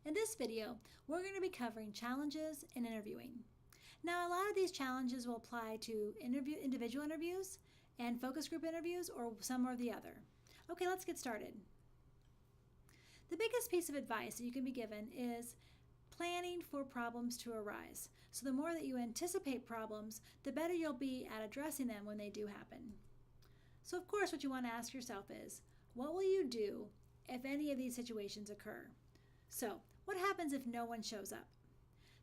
In this video, we're going to be covering challenges in interviewing. Now, a lot of these challenges will apply to individual interviews and focus group interviews, or some or the other. Okay, let's get started. The biggest piece of advice that you can be given is planning for problems to arise. So the more that you anticipate problems, the better you'll be at addressing them when they do happen. So of course, what you want to ask yourself is, what will you do if any of these situations occur? So, what happens if no one shows up?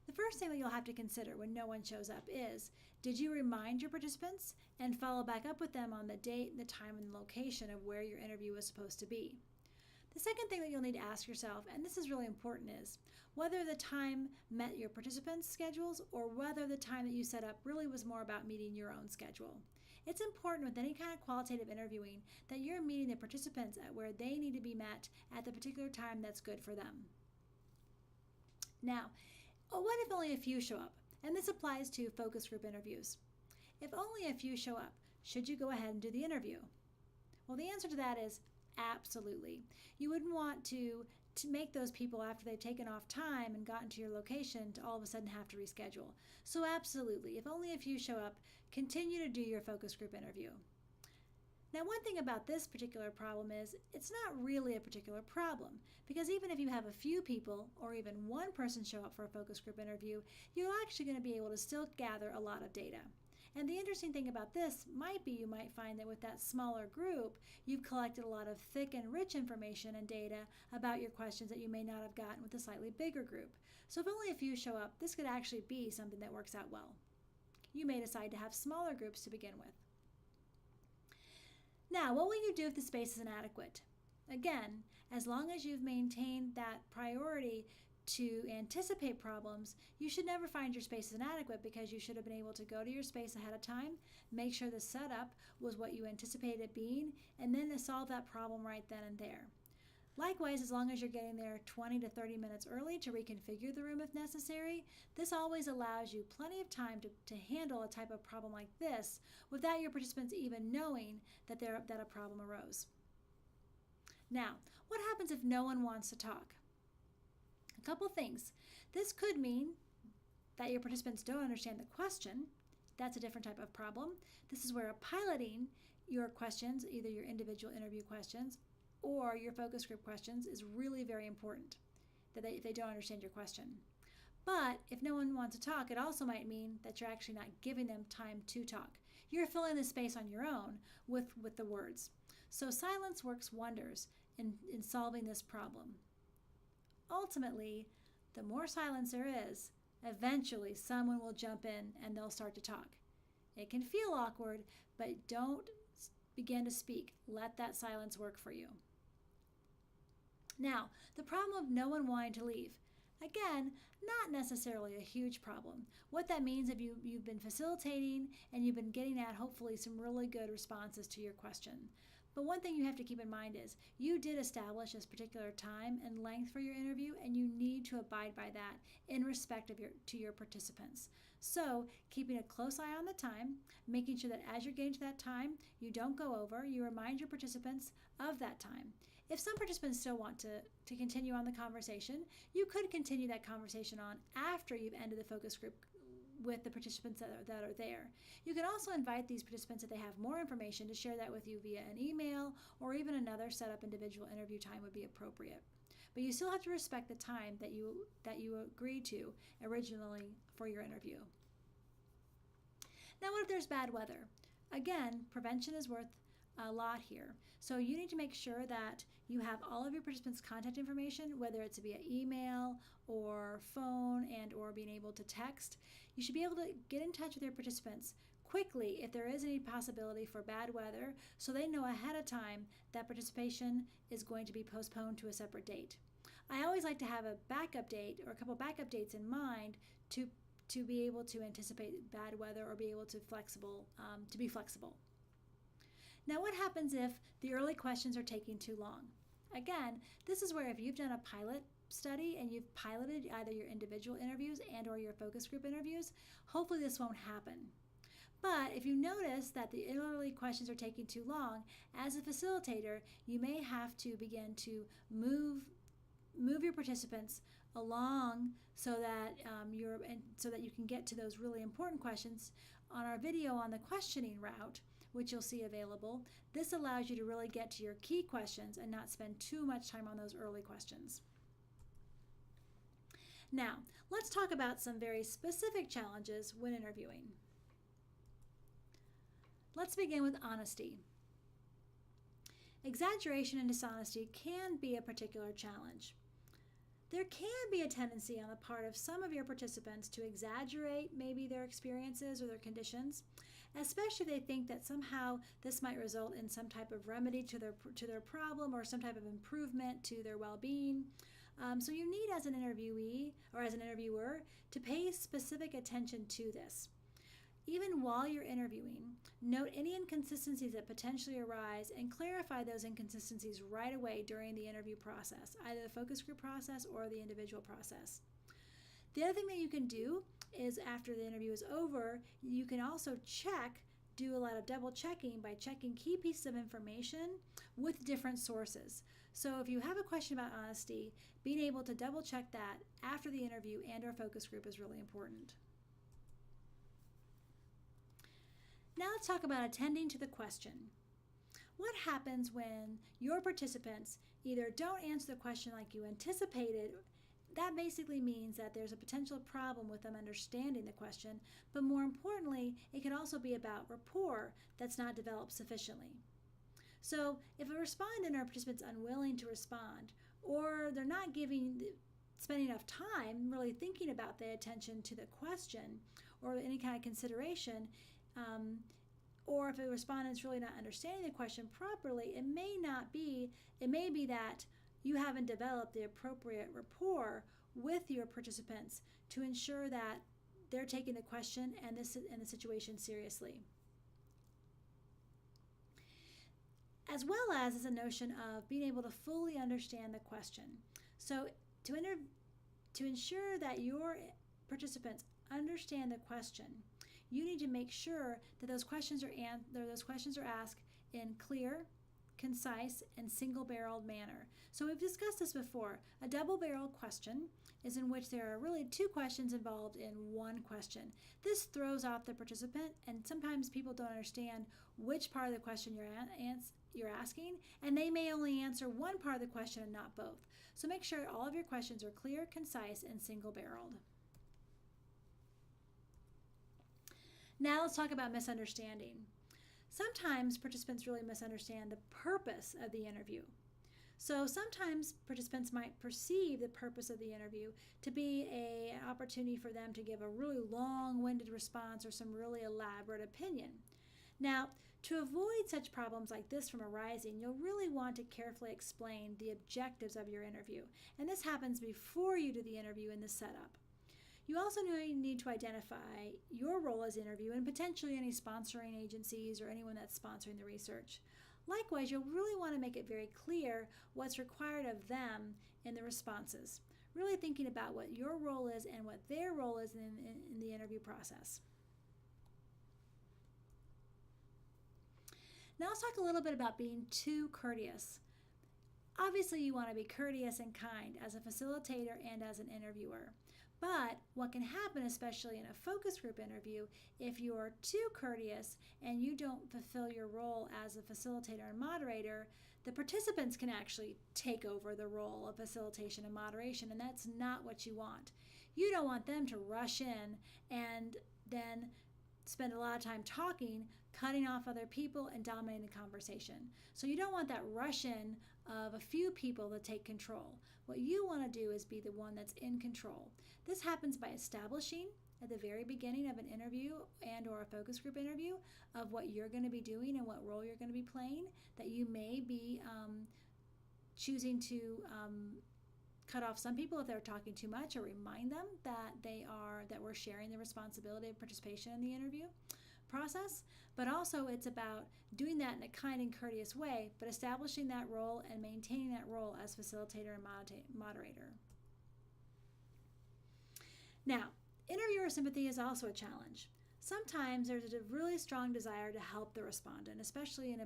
The first thing that you'll have to consider when no one shows up is, did you remind your participants and follow back up with them on the date, the time, and the location of where your interview was supposed to be? The second thing that you'll need to ask yourself, and this is really important, is whether the time met your participants' schedules or whether the time that you set up really was more about meeting your own schedule. It's important with any kind of qualitative interviewing that you're meeting the participants at where they need to be met at the particular time that's good for them. Now, what if only a few show up? And this applies to focus group interviews. If only a few show up, should you go ahead and do the interview? Well, the answer to that is absolutely. You wouldn't want to make those people, after they've taken off time and gotten to your location, to all of a sudden have to reschedule. So absolutely, if only a few show up, continue to do your focus group interview. Now, one thing about this particular problem is it's not really a particular problem, because even if you have a few people or even one person show up for a focus group interview, you're actually going to be able to still gather a lot of data. And the interesting thing about this might be you might find that with that smaller group, you've collected a lot of thick and rich information and data about your questions that you may not have gotten with a slightly bigger group. So if only a few show up, this could actually be something that works out well. You may decide to have smaller groups to begin with. Now, what will you do if the space is inadequate? Again, as long as you've maintained that priority to anticipate problems, you should never find your space is inadequate, because you should have been able to go to your space ahead of time, make sure the setup was what you anticipated it being, and then to solve that problem right then and there. Likewise, as long as you're getting there 20 to 30 minutes early to reconfigure the room if necessary, this always allows you plenty of time to handle a type of problem like this without your participants even knowing that a problem arose. Now, what happens if no one wants to talk? A couple things. This could mean that your participants don't understand the question. That's a different type of problem. This is where piloting your questions, either your individual interview questions or your focus group questions, is really very important, that if they don't understand your question. But if no one wants to talk, it also might mean that you're actually not giving them time to talk. You're filling the space on your own with the words. So silence works wonders in solving this problem. Ultimately, the more silence there is, eventually someone will jump in and they'll start to talk. It can feel awkward, but don't begin to speak. Let that silence work for you. Now, the problem of no one wanting to leave. Again, not necessarily a huge problem. What that means is you've been facilitating and you've been getting at hopefully some really good responses to your question. But one thing you have to keep in mind is you did establish this particular time and length for your interview, and you need to abide by that in respect of your participants. So keeping a close eye on the time, making sure that as you're getting to that time, you don't go over, you remind your participants of that time. If some participants still want to continue on the conversation, you could continue that conversation on after you've ended the focus group with the participants that are there. You can also invite these participants, if they have more information, to share that with you via an email, or even another set up individual interview time would be appropriate. But you still have to respect the time that you agreed to originally for your interview. Now, what if there's bad weather? Again, prevention is worth a lot here. So you need to make sure that you have all of your participants' contact information, whether it's via email or phone and or being able to text. You should be able to get in touch with your participants quickly if there is any possibility for bad weather, so they know ahead of time that participation is going to be postponed to a separate date. I always like to have a backup date or a couple backup dates in mind to be able to anticipate bad weather or be able to be flexible. Now, what happens if the early questions are taking too long? Again, this is where if you've done a pilot study and you've piloted either your individual interviews and or your focus group interviews, hopefully this won't happen. But if you notice that the early questions are taking too long, as a facilitator, you may have to begin to move your your participants along so that so that you can get to those really important questions on our video on the questioning route, which you'll see available. This allows you to really get to your key questions and not spend too much time on those early questions. Now, let's talk about some very specific challenges when interviewing. Let's begin with honesty. Exaggeration and dishonesty can be a particular challenge. There can be a tendency on the part of some of your participants to exaggerate maybe their experiences or their conditions, especially if they think that somehow this might result in some type of remedy to their problem or some type of improvement to their well-being. So you need, as an interviewee or as an interviewer, to pay specific attention to this. Even while you're interviewing, note any inconsistencies that potentially arise and clarify those inconsistencies right away during the interview process, either the focus group process or the individual process. The other thing that you can do is, after the interview is over, you can also do a lot of double checking by checking key pieces of information with different sources. So if you have a question about honesty, being able to double check that after the interview and our focus group is really important. Now let's talk about attending to the question. What happens when your participants either don't answer the question like you anticipated? That basically means that there's a potential problem with them understanding the question, but more importantly, it can also be about rapport that's not developed sufficiently. So if a respondent or participant's unwilling to respond, or they're not spending enough time really thinking about the attention to the question or any kind of consideration, or if a respondent's really not understanding the question properly, it may be that you haven't developed the appropriate rapport with your participants to ensure that they're taking the question and the situation seriously. As well as a notion of being able to fully understand the question. So to ensure that your participants understand the question, you need to make sure that those questions are asked in clear, concise, and single-barreled manner. So we've discussed this before. A double-barreled question is in which there are really two questions involved in one question. This throws off the participant, and sometimes people don't understand which part of the question you're asking, and they may only answer one part of the question and not both. So make sure all of your questions are clear, concise, and single-barreled. Now let's talk about misunderstanding. Sometimes participants really misunderstand the purpose of the interview. So sometimes participants might perceive the purpose of the interview to be an opportunity for them to give a really long-winded response or some really elaborate opinion. Now, to avoid such problems like this from arising, you'll really want to carefully explain the objectives of your interview. And this happens before you do the interview in the setup. You also need to identify your role as interviewer and potentially any sponsoring agencies or anyone that's sponsoring the research. Likewise, you'll really want to make it very clear what's required of them in the responses, really thinking about what your role is and what their role is in the interview process. Now let's talk a little bit about being too courteous. Obviously, you want to be courteous and kind as a facilitator and as an interviewer. But what can happen, especially in a focus group interview, if you're too courteous and you don't fulfill your role as a facilitator and moderator, the participants can actually take over the role of facilitation and moderation, and that's not what you want. You don't want them to rush in and then spend a lot of time talking, cutting off other people, and dominating the conversation. So you don't want that rush in of a few people to take control. What you want to do is be the one that's in control. This happens by establishing at the very beginning of an interview and or a focus group interview of what you're going to be doing and what role you're going to be playing, that you may be choosing to cut off some people if they're talking too much, or remind them that we're sharing the responsibility of participation in the interview process. But also it's about doing that in a kind and courteous way, but establishing that role and maintaining that role as facilitator and moderator. Now, interviewer sympathy is also a challenge. Sometimes there's a really strong desire to help the respondent, especially in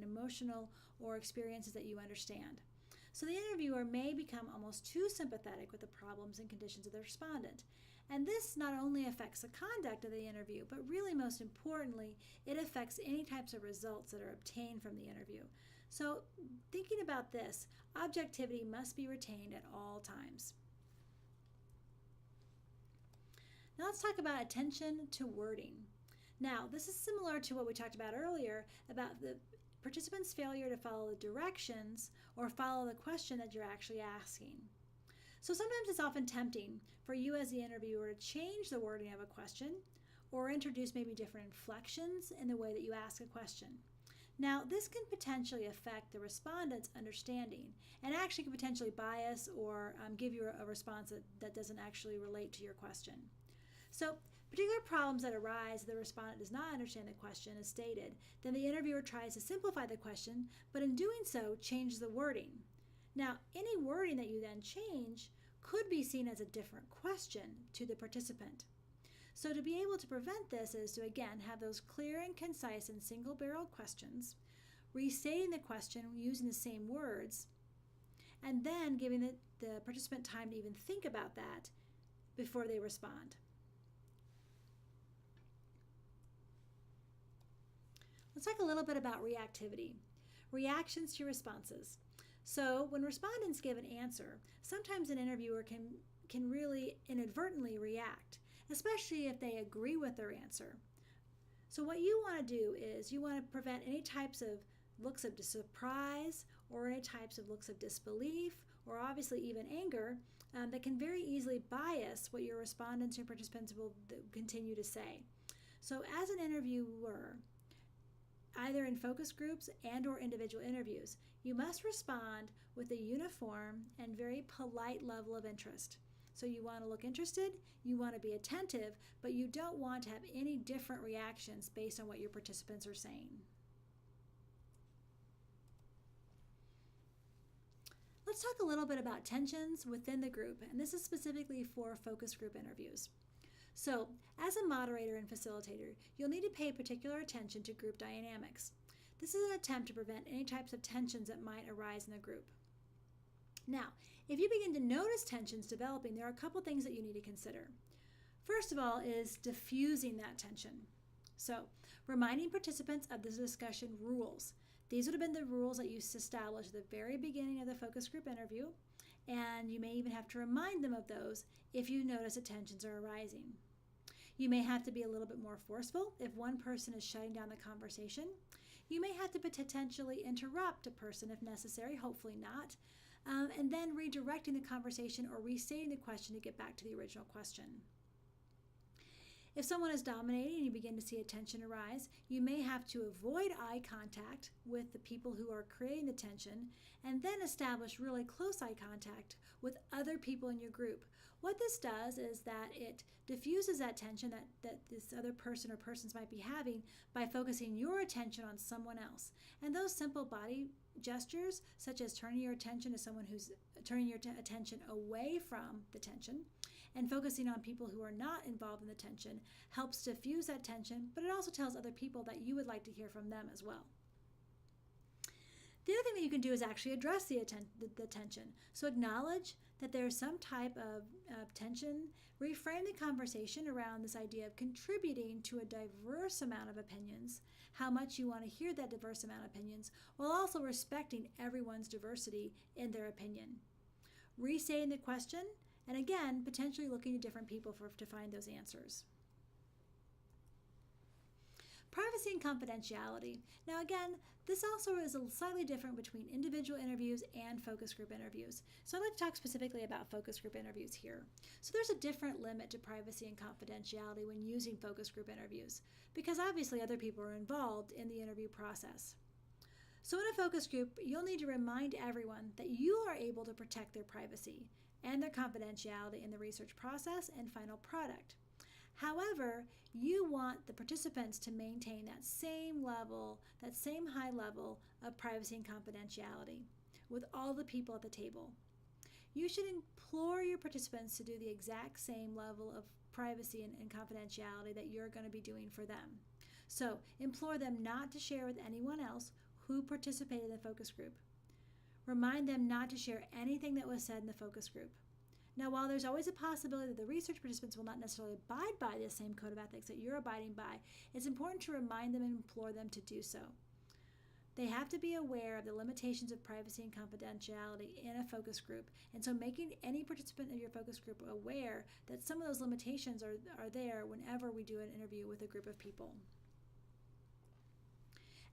emotional or experiences that you understand. So the interviewer may become almost too sympathetic with the problems and conditions of the respondent. And this not only affects the conduct of the interview, but really most importantly, it affects any types of results that are obtained from the interview. So thinking about this, objectivity must be retained at all times. Now let's talk about attention to wording. Now, this is similar to what we talked about earlier about the participant's failure to follow the directions or follow the question that you're actually asking. So sometimes it's often tempting for you as the interviewer to change the wording of a question or introduce maybe different inflections in the way that you ask a question. Now, this can potentially affect the respondent's understanding and actually can potentially bias or give you a response that doesn't actually relate to your question. So, particular problems that arise if the respondent does not understand the question as stated, then the interviewer tries to simplify the question, but in doing so, changes the wording. Now, any wording that you then change could be seen as a different question to the participant. So to be able to prevent this is to, again, have those clear and concise and single-barreled questions, restating the question using the same words, and then giving the participant time to even think about that before they respond. Let's talk a little bit about reactivity, reactions to responses. So when respondents give an answer, sometimes an interviewer can really inadvertently react, especially if they agree with their answer. So what you want to do is you want to prevent any types of looks of surprise or any types of looks of disbelief or obviously even anger that can very easily bias what your respondents and participants will continue to say. So as an interviewer, either in focus groups and or individual interviews, you must respond with a uniform and very polite level of interest. So you want to look interested, you want to be attentive, but you don't want to have any different reactions based on what your participants are saying. Let's talk a little bit about tensions within the group, and this is specifically for focus group interviews. So, as a moderator and facilitator, you'll need to pay particular attention to group dynamics. This is an attempt to prevent any types of tensions that might arise in the group. Now, if you begin to notice tensions developing, there are a couple things that you need to consider. First of all is diffusing that tension. So, reminding participants of the discussion rules. These would have been the rules that you established at the very beginning of the focus group interview, and you may even have to remind them of those if you notice that tensions are arising. You may have to be a little bit more forceful if one person is shutting down the conversation. You may have to potentially interrupt a person if necessary, hopefully not, and then redirecting the conversation or restating the question to get back to the original question. If someone is dominating and you begin to see a tension arise, you may have to avoid eye contact with the people who are creating the tension and then establish really close eye contact with other people in your group. What this does is that it diffuses that tension that this other person or persons might be having by focusing your attention on someone else. And those simple body gestures, such as turning your attention to someone who's turning your attention away from the tension and focusing on people who are not involved in the tension, helps diffuse that tension, but it also tells other people that you would like to hear from them as well. The other thing that you can do is actually address the tension. So acknowledge that there's some type of tension, reframe the conversation around this idea of contributing to a diverse amount of opinions, how much you want to hear that diverse amount of opinions, while also respecting everyone's diversity in their opinion. Restating the question, and again, potentially looking to different people to find those answers. Privacy and confidentiality. Now again, this also is slightly different between individual interviews and focus group interviews. So I'd like to talk specifically about focus group interviews here. So there's a different limit to privacy and confidentiality when using focus group interviews, because obviously other people are involved in the interview process. So in a focus group, you'll need to remind everyone that you are able to protect their privacy and their confidentiality in the research process and final product. However, you want the participants to maintain that same high level of privacy and confidentiality with all the people at the table. You should implore your participants to do the exact same level of privacy and confidentiality that you're going to be doing for them. So implore them not to share with anyone else who participated in the focus group. Remind them not to share anything that was said in the focus group. Now, while there's always a possibility that the research participants will not necessarily abide by the same code of ethics that you're abiding by, it's important to remind them and implore them to do so. They have to be aware of the limitations of privacy and confidentiality in a focus group, and so making any participant of your focus group aware that some of those limitations are there whenever we do an interview with a group of people.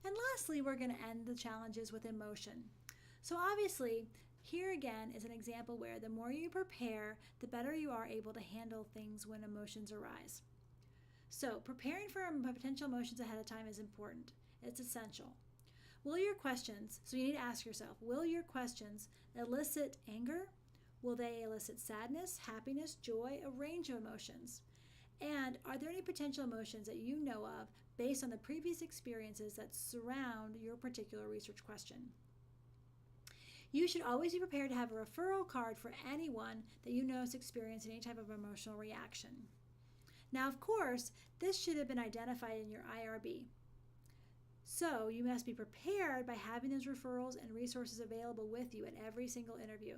And lastly, we're going to end the challenges with emotion. So obviously, here again is an example where the more you prepare, the better you are able to handle things when emotions arise. So preparing for potential emotions ahead of time is important. It's essential. Will your questions, so you need to ask yourself, will your questions elicit anger? Will they elicit sadness, happiness, joy, a range of emotions? And are there any potential emotions that you know of based on the previous experiences that surround your particular research question? You should always be prepared to have a referral card for anyone that you know is experiencing any type of emotional reaction. Now, of course, this should have been identified in your IRB. So you must be prepared by having those referrals and resources available with you at every single interview.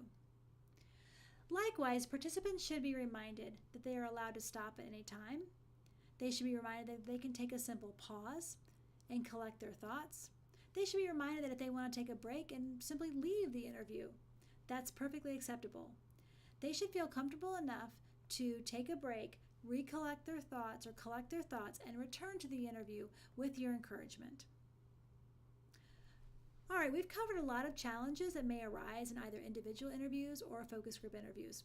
Likewise, participants should be reminded that they are allowed to stop at any time. They should be reminded that they can take a simple pause and collect their thoughts. They should be reminded that if they want to take a break and simply leave the interview, that's perfectly acceptable. They should feel comfortable enough to take a break, recollect their thoughts or collect their thoughts, and return to the interview with your encouragement. All right, we've covered a lot of challenges that may arise in either individual interviews or focus group interviews.